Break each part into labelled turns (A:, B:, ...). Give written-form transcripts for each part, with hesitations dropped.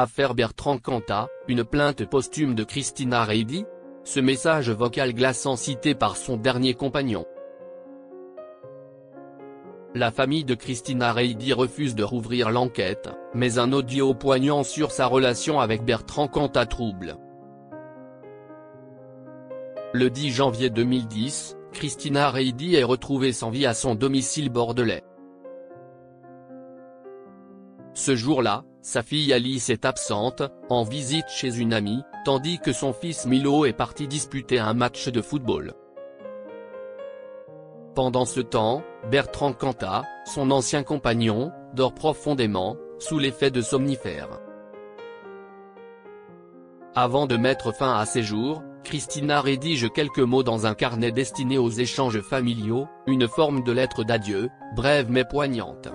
A: Affaire Bertrand Cantat, une plainte posthume de Christina Reidy? Ce message vocal glaçant cité par son dernier compagnon. La famille de Christina Reidy refuse de rouvrir l'enquête, mais un audio poignant sur sa relation avec Bertrand Cantat trouble. Le 10 janvier 2010, Christina Reidy est retrouvée sans vie à son domicile bordelais. Ce jour-là, sa fille Alice est absente, en visite chez une amie, tandis que son fils Milo est parti disputer un match de football. Pendant ce temps, Bertrand Cantat, son ancien compagnon, dort profondément, sous l'effet de somnifères. Avant de mettre fin à ses jours, Christina rédige quelques mots dans un carnet destiné aux échanges familiaux, une forme de lettre d'adieu, brève mais poignante.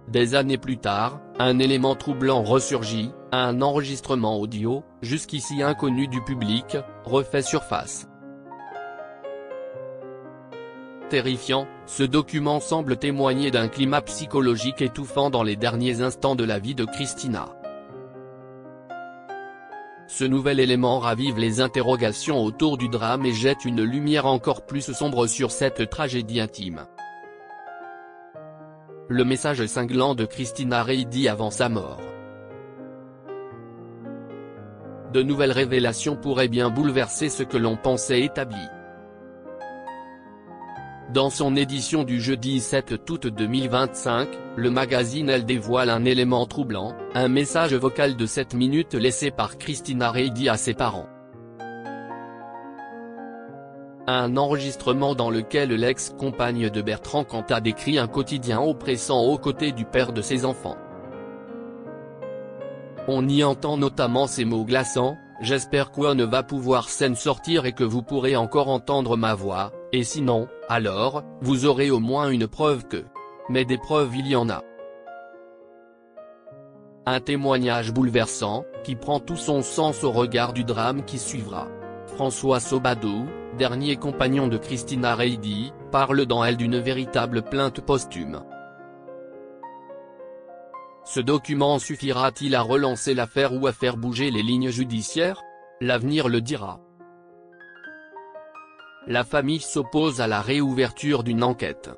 A: Des années plus tard, un élément troublant ressurgit, un enregistrement audio, jusqu'ici inconnu du public, refait surface. Terrifiant, ce document semble témoigner d'un climat psychologique étouffant dans les derniers instants de la vie de Christina. Ce nouvel élément ravive les interrogations autour du drame et jette une lumière encore plus sombre sur cette tragédie intime. Le message cinglant de Christina Reidy avant sa mort. De nouvelles révélations pourraient bien bouleverser ce que l'on pensait établi. Dans son édition du jeudi 7 août 2025, le magazine Elle dévoile un élément troublant, un message vocal de 7 minutes laissé par Christina Reidy à ses parents. Un enregistrement dans lequel l'ex-compagne de Bertrand Cantat décrit un quotidien oppressant aux côtés du père de ses enfants. On y entend notamment ces mots glaçants: « J'espère qu'on ne va pouvoir s'en sortir et que vous pourrez encore entendre ma voix, et sinon, alors, vous aurez au moins une preuve que… » Mais des preuves il y en a. Un témoignage bouleversant, qui prend tout son sens au regard du drame qui suivra. François Sobadou, dernier compagnon de Christina Reidy, parle dans Elle d'une véritable plainte posthume. Ce document suffira-t-il à relancer l'affaire ou à faire bouger les lignes judiciaires? L'avenir le dira. La famille s'oppose à la réouverture d'une enquête.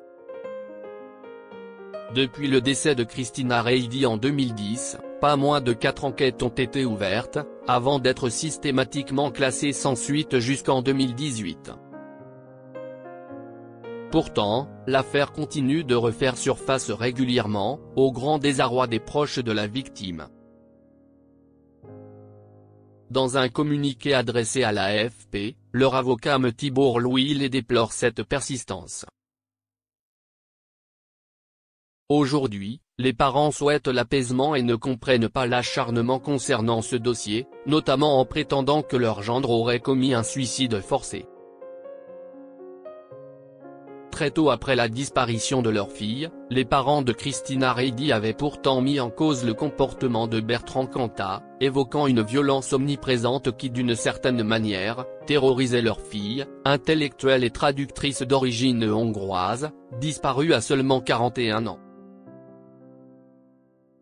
A: Depuis le décès de Christina Reidy en 2010, pas moins de 4 enquêtes ont été ouvertes, avant d'être systématiquement classées sans suite jusqu'en 2018. Pourtant, l'affaire continue de refaire surface régulièrement, au grand désarroi des proches de la victime. Dans un communiqué adressé à la AFP, leur avocat M. Thibault Louil déplore cette persistance. Aujourd'hui, les parents souhaitent l'apaisement et ne comprennent pas l'acharnement concernant ce dossier, notamment en prétendant que leur gendre aurait commis un suicide forcé. Très tôt après la disparition de leur fille, les parents de Christina Reidy avaient pourtant mis en cause le comportement de Bertrand Cantat, évoquant une violence omniprésente qui d'une certaine manière, terrorisait leur fille, intellectuelle et traductrice d'origine hongroise, disparue à seulement 41 ans.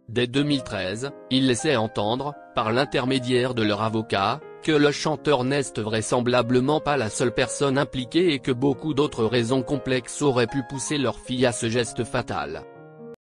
A: Dès 2013, ils laissaient entendre, par l'intermédiaire de leur avocat, que le chanteur n'est vraisemblablement pas la seule personne impliquée et que beaucoup d'autres raisons complexes auraient pu pousser leur fille à ce geste fatal.